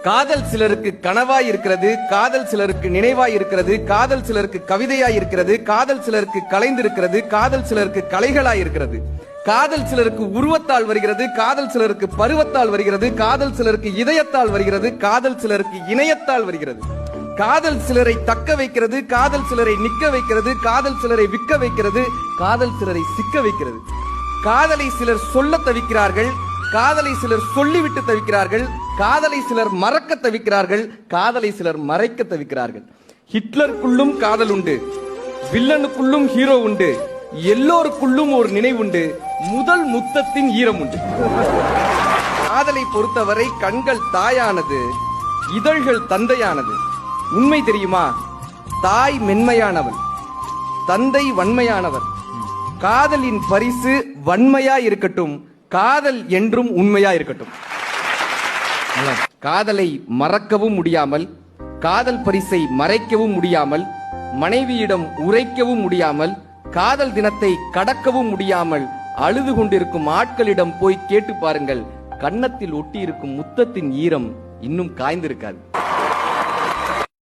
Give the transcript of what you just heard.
காதல் சிலருக்கு கனவாய் இருக்கிறது, காதல் சிலருக்கு நினைவாய் இருக்கிறது, காதல் சிலருக்கு கவிதையாய் இருக்கிறது, காதல் சிலருக்கு கலைந்திருக்கிறது, காதல் சிலருக்கு கலைகளாய் இருக்கிறது. காதல் சிலருக்கு உருவத்தால் வருகிறது, காதல் சிலருக்கு பருவத்தால் வருகிறது, காதல் சிலருக்கு இதயத்தால் வருகிறது, காதல் சிலருக்கு இணையத்தால் வருகிறது. காதல் சிலரை தக்க வைக்கிறது, காதல் சிலரை நிக்க வைக்கிறது, காதல் சிலரை விற்க வைக்கிறது, காதல் சிலரை சிக்க வைக்கிறது. காதலை சிலர் சொல்ல தவிக்கிறார்கள், காதலை சிலர் சொல்லிவிட்டு தவிக்கிறார்கள், காதலை சிலர் மறக்க தவிக்கிறார்கள், காதலை சிலர் மறைக்க தவிக்கிறார்கள். ஹிட்லருக்குள்ளும் காதல் உண்டு, வில்லனுக்குள்ளும் ஹீரோ உண்டு, எல்லோருக்குள்ளும் ஒரு நினைவுண்டு, முதல் முத்தத்தின் ஈரம் உண்டு. காதலை பொறுத்தவரை கண்கள் தாயானது, இதழ்கள் தந்தையானது. உண்மை தெரியுமா? தாய் மென்மையானவள், தந்தை வன்மையானவர். காதலின் பரிசு வன்மையா இருக்கட்டும், காதல் என்றும் உண்மையா இருக்கட்டும். காதலை மறக்கவும் முடியாமல், காதல் பரிசை மறைக்கவும் முடியாமல், மனைவியிடம் உரைக்கவும் முடியாமல், காதல் தினத்தை கடக்கவும் முடியாமல் அழுது கொண்டிருக்கும் ஆட்களிடம் போய் கேட்டு பாருங்கள், கன்னத்தில் ஒட்டி இருக்கும் முத்தத்தின் ஈரம் இன்னும் காய்ந்திருக்காது.